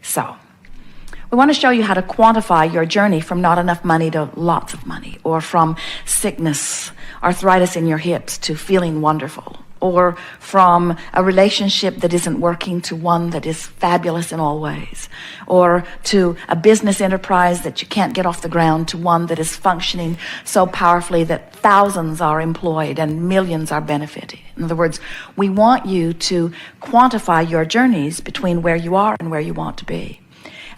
So, we want to show you how to quantify your journey from not enough money to lots of money, or from sickness, arthritis in your hips, to feeling wonderful, or from a relationship that isn't working to one that is fabulous in all ways, or to a business enterprise that you can't get off the ground to one that is functioning so powerfully that thousands are employed and millions are benefiting. In other words, we want you to quantify your journeys between where you are and where you want to be.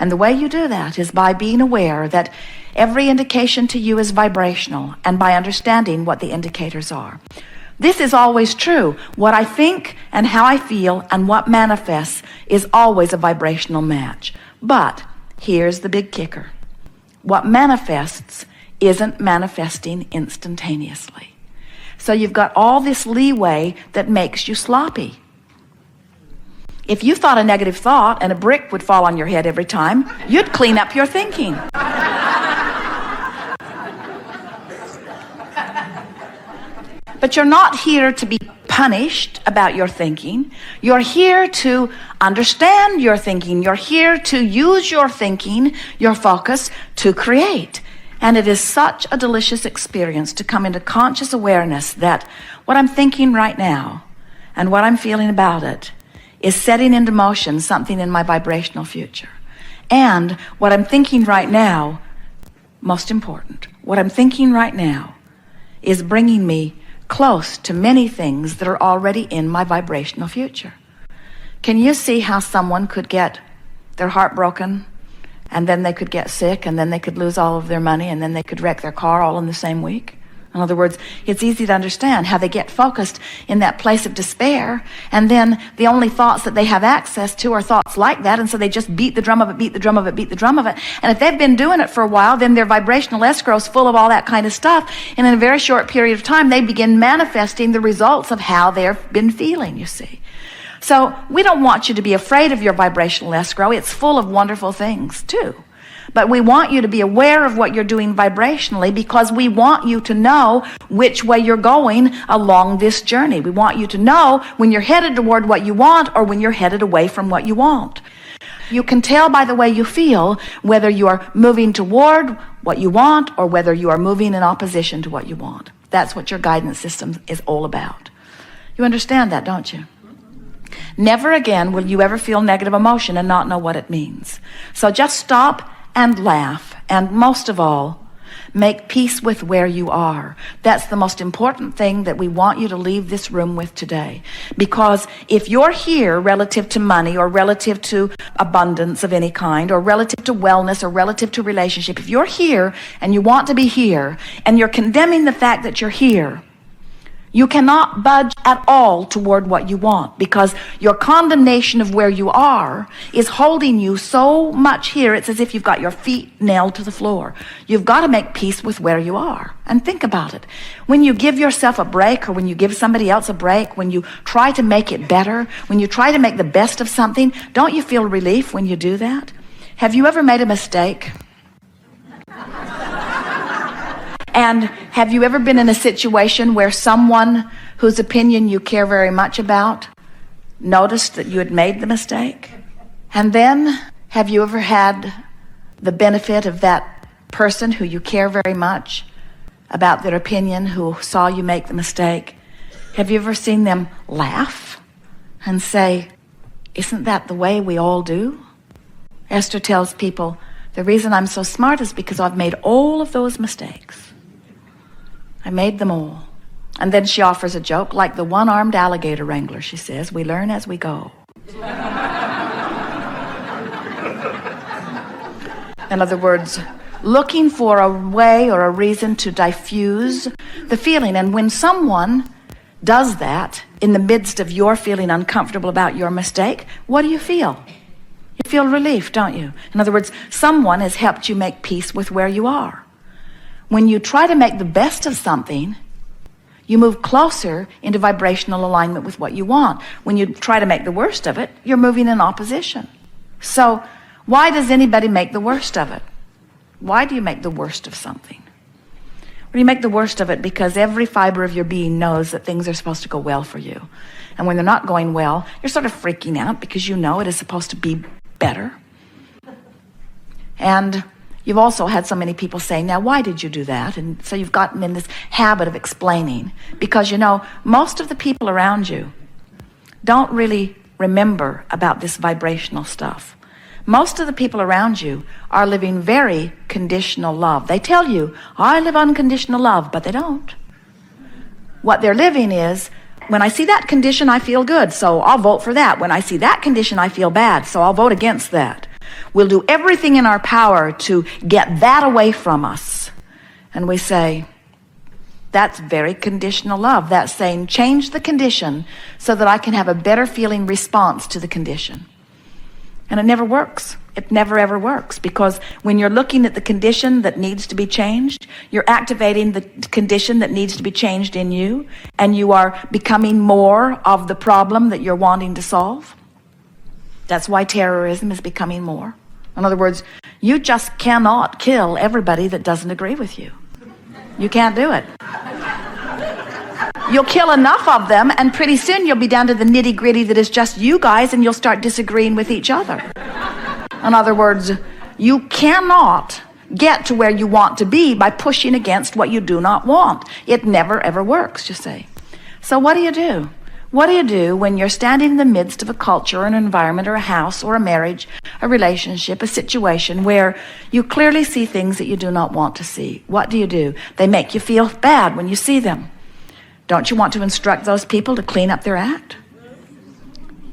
And the way you do that is by being aware that every indication to you is vibrational, and by understanding what the indicators are. This is always true. What I think and how I feel and what manifests is always a vibrational match. But here's the big kicker. What manifests isn't manifesting instantaneously. So you've got all this leeway that makes you sloppy. If you thought a negative thought and a brick would fall on your head every time, you'd clean up your thinking. But you're not here to be punished about your thinking. You're here to understand your thinking. You're here to use your thinking, your focus, to create. And it is such a delicious experience to come into conscious awareness that what I'm thinking right now and what I'm feeling about it is setting into motion something in my vibrational future. And what I'm thinking right now, most important, what I'm thinking right now is bringing me close to many things that are already in my vibrational future. Can you see how someone could get their heart broken, and then they could get sick, and then they could lose all of their money, and then they could wreck their car all in the same week? In other words, it's easy to understand how they get focused in that place of despair, and then the only thoughts that they have access to are thoughts like that, and so they just beat the drum of it, beat the drum of it, beat the drum of it. And if they've been doing it for a while, then their vibrational escrow is full of all that kind of stuff, and in a very short period of time, they begin manifesting the results of how they've been feeling, you see. So we don't want you to be afraid of your vibrational escrow. It's full of wonderful things, too. But we want you to be aware of what you're doing vibrationally, because we want you to know which way you're going along this journey. We want you to know when you're headed toward what you want or when you're headed away from what you want. You can tell by the way you feel whether you are moving toward what you want or whether you are moving in opposition to what you want. That's what your guidance system is all about. You understand that, don't you? Never again will you ever feel negative emotion and not know what it means. So just stop and laugh, and most of all, make peace with where you are. That's the most important thing that we want you to leave this room with today. Because if you're here relative to money, or relative to abundance of any kind, or relative to wellness, or relative to relationship, if you're here and you want to be here, and you're condemning the fact that you're here, you cannot budge at all toward what you want, because your condemnation of where you are is holding you so much here. It's as if you've got your feet nailed to the floor. You've got to make peace with where you are. And think about it. When you give yourself a break, or when you give somebody else a break, when you try to make it better, when you try to make the best of something, don't you feel relief when you do that? Have you ever made a mistake? And have you ever been in a situation where someone whose opinion you care very much about noticed that you had made the mistake? And then, have you ever had the benefit of that person who you care very much about their opinion, who saw you make the mistake? Have you ever seen them laugh and say, "Isn't that the way we all do?" Esther tells people, the reason I'm so smart is because I've made all of those mistakes. I made them all. And then she offers a joke, like the one-armed alligator wrangler, she says, we learn as we go. In other words, looking for a way or a reason to diffuse the feeling. And when someone does that in the midst of your feeling uncomfortable about your mistake, what do you feel? You feel relief, don't you? In other words, someone has helped you make peace with where you are. When you try to make the best of something, you move closer into vibrational alignment with what you want. When you try to make the worst of it, you're moving in opposition. So why does anybody make the worst of it? Why do you make the worst of something? Well, you make the worst of it because every fiber of your being knows that things are supposed to go well for you. And when they're not going well, you're sort of freaking out because you know it is supposed to be better. And you've also had so many people say, now, why did you do that? And so you've gotten in this habit of explaining. Because, most of the people around you don't really remember about this vibrational stuff. Most of the people around you are living very conditional love. They tell you, I live unconditional love, but they don't. What they're living is, when I see that condition, I feel good, so I'll vote for that. When I see that condition, I feel bad, so I'll vote against that. We'll do everything in our power to get that away from us. And we say, that's very conditional love. That's saying, change the condition so that I can have a better feeling response to the condition. And it never works. It never ever works, because when you're looking at the condition that needs to be changed, you're activating the condition that needs to be changed in you, and you are becoming more of the problem that you're wanting to solve. That's why terrorism is becoming more. In other words, you just cannot kill everybody that doesn't agree with you. You can't do it. You'll kill enough of them, and pretty soon you'll be down to the nitty-gritty that is just you guys, and you'll start disagreeing with each other. In other words, you cannot get to where you want to be by pushing against what you do not want. It never, ever works, you see. So what do you do? What do you do when you're standing in the midst of a culture, an environment, or a house, or a marriage, a relationship, a situation where you clearly see things that you do not want to see? What do? They make you feel bad when you see them. Don't you want to instruct those people to clean up their act?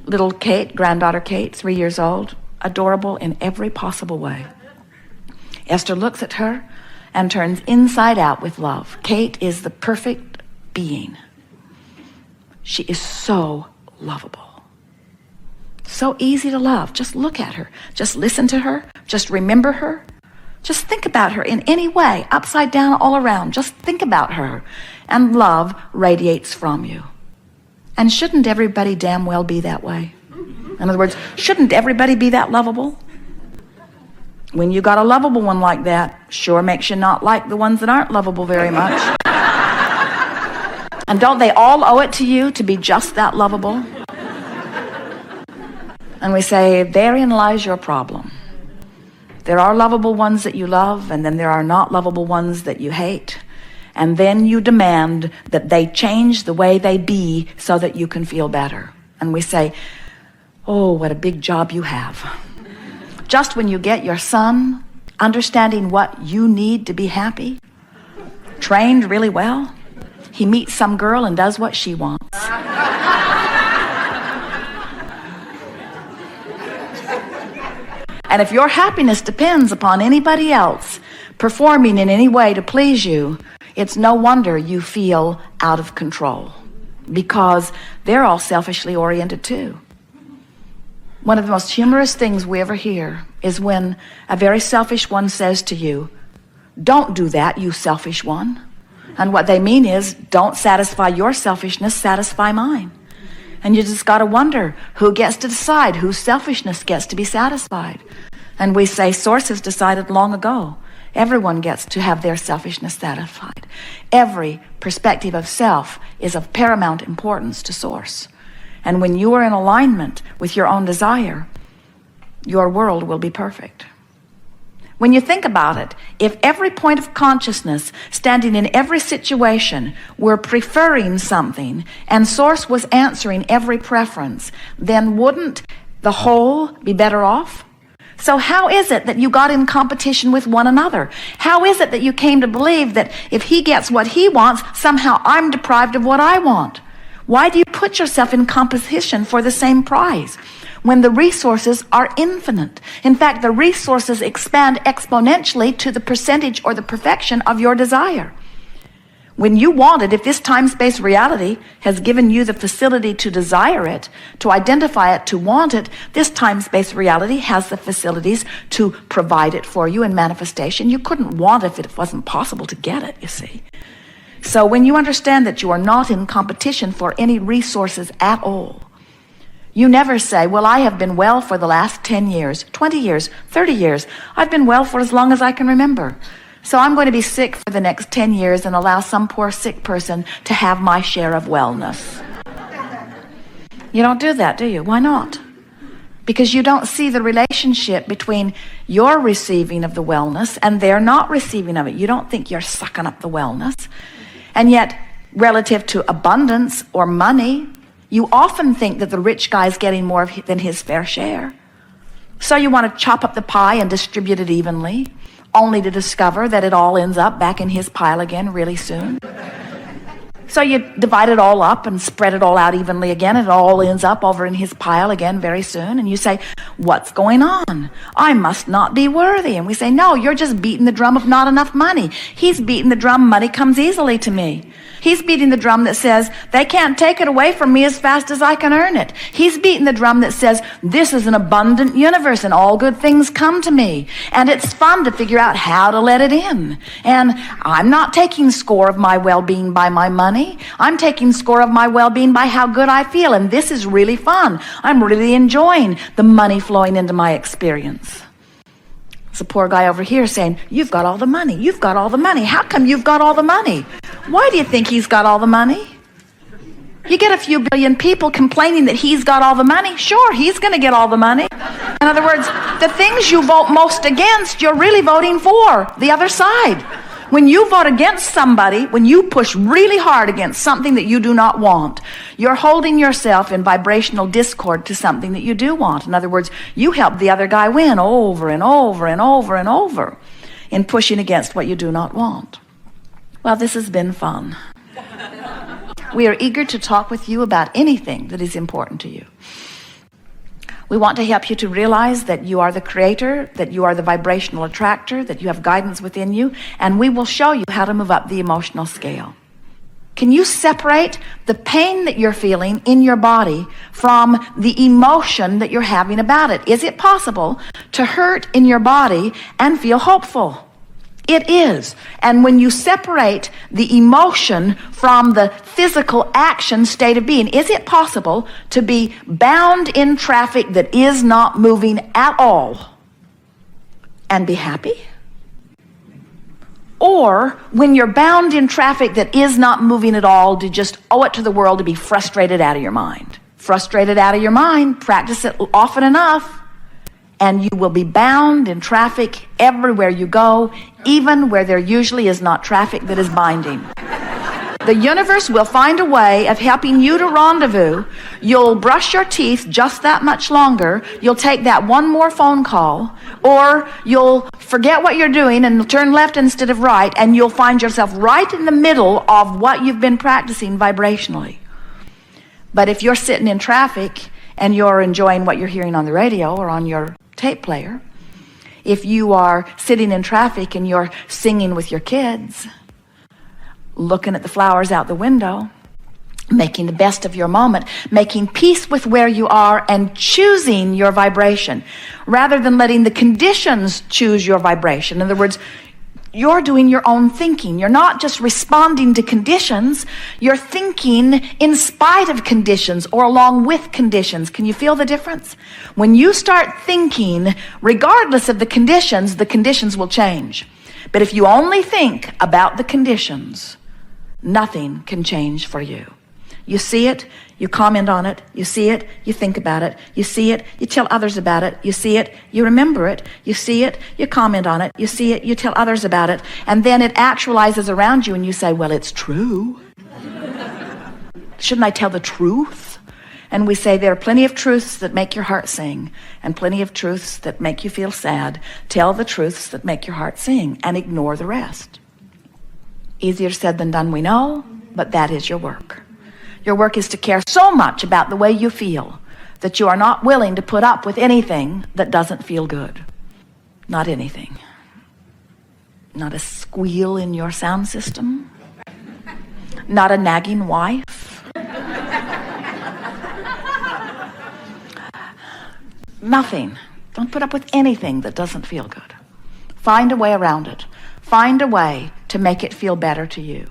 Little Kate, granddaughter Kate, 3 years old, adorable in every possible way. Esther looks at her and turns inside out with love. Kate is the perfect being. She is so lovable. So easy to love. Just look at her. Just listen to her. Just remember her. Just think about her in any way, upside down, all around. Just think about her. And love radiates from you. And shouldn't everybody damn well be that way? In other words, shouldn't everybody be that lovable? When you got a lovable one like that, sure makes you not like the ones that aren't lovable very much. And don't they all owe it to you to be just that lovable? And we say, therein lies your problem. There are lovable ones that you love, and then there are not lovable ones that you hate. And then you demand that they change the way they be so that you can feel better. And we say, oh, what a big job you have. Just when you get your son understanding what you need to be happy, trained really well, he meets some girl and does what she wants. And if your happiness depends upon anybody else performing in any way to please you, it's no wonder you feel out of control, because they're all selfishly oriented too. One of the most humorous things we ever hear is when a very selfish one says to you, don't do that, you selfish one. And what they mean is, don't satisfy your selfishness, satisfy mine. And you just got to wonder, who gets to decide whose selfishness gets to be satisfied? And we say, Source has decided long ago. Everyone gets to have their selfishness satisfied. Every perspective of self is of paramount importance to Source. And when you are in alignment with your own desire, your world will be perfect. When you think about it, if every point of consciousness standing in every situation were preferring something and Source was answering every preference, then wouldn't the whole be better off? So how is it that you got in competition with one another? How is it that you came to believe that if he gets what he wants, somehow I'm deprived of what I want? Why do you put yourself in competition for the same prize when the resources are infinite? In fact, the resources expand exponentially to the percentage or the perfection of your desire. When you want it, if this time-space reality has given you the facility to desire it, to identify it, to want it, this time-space reality has the facilities to provide it for you in manifestation. You couldn't want it if it wasn't possible to get it, you see. So when you understand that you are not in competition for any resources at all, you never say, well, I have been well for the last 10 years, 20 years, 30 years. I've been well for as long as I can remember. So I'm going to be sick for the next 10 years and allow some poor sick person to have my share of wellness. You don't do that, do you? Why not? because you don't see the relationship between your receiving of the wellness and their not receiving of it. You don't think you're sucking up the wellness. And yet, relative to abundance or money, you often think that the rich guy's getting more than his fair share. So you want to chop up the pie and distribute it evenly, only to discover that it all ends up back in his pile again really soon. So you divide it all up and spread it all out evenly again, and it all ends up over in his pile again very soon. And you say, what's going on? I must not be worthy. And we say, no, you're just beating the drum of not enough money. He's beating the drum, money comes easily to me. He's beating the drum that says, they can't take it away from me as fast as I can earn it. He's beating the drum that says, this is an abundant universe and all good things come to me. And it's fun to figure out how to let it in. And I'm not taking score of my well-being by my money. I'm taking score of my well-being by how good I feel. And this is really fun. I'm really enjoying the money flowing into my experience. It's a poor guy over here saying, you've got all the money. You've got all the money. How come you've got all the money? Why do you think he's got all the money? You get a few billion people complaining that he's got all the money. Sure, he's going to get all the money. In other words, the things you vote most against, you're really voting for the other side. When you vote against somebody, when you push really hard against something that you do not want, you're holding yourself in vibrational discord to something that you do want. In other words, you help the other guy win over and over and over and over in pushing against what you do not want. Well, this has been fun. We are eager to talk with you about anything that is important to you. We want to help you to realize that you are the creator, that you are the vibrational attractor, that you have guidance within you, and we will show you how to move up the emotional scale. Can you separate the pain that you're feeling in your body from the emotion that you're having about it? Is it possible to hurt in your body and feel hopeful? It is. And when you separate the emotion from the physical action state of being, is it possible to be bound in traffic that is not moving at all and be happy? Or when you're bound in traffic that is not moving at all, to just owe it to the world to be frustrated out of your mind? Frustrated out of your mind, practice it often enough, and you will be bound in traffic everywhere you go, even where there usually is not traffic that is binding. The universe will find a way of helping you to rendezvous. You'll brush your teeth just that much longer. You'll take that one more phone call, or you'll forget what you're doing and turn left instead of right, and you'll find yourself right in the middle of what you've been practicing vibrationally. But if you're sitting in traffic and you're enjoying what you're hearing on the radio or on your tape player, if you are sitting in traffic and you're singing with your kids, looking at the flowers out the window, making the best of your moment, making peace with where you are and choosing your vibration rather than letting the conditions choose your vibration. In other words, you're doing your own thinking. You're not just responding to conditions. You're thinking in spite of conditions or along with conditions. Can you feel the difference? When you start thinking, regardless of the conditions will change. But if you only think about the conditions, nothing can change for you. You see it, you comment on it, you see it, you think about it, you see it, you tell others about it, you see it, you remember it, you see it, you comment on it, you see it, you tell others about it, and then it actualizes around you and you say, well, it's true. Shouldn't I tell the truth? And we say there are plenty of truths that make your heart sing and plenty of truths that make you feel sad. Tell the truths that make your heart sing and ignore the rest. Easier said than done, we know, but that is your work. Your work is to care so much about the way you feel that you are not willing to put up with anything that doesn't feel good. Not anything. Not a squeal in your sound system. Not a nagging wife. Nothing. Don't put up with anything that doesn't feel good. Find a way around it. Find a way to make it feel better to you.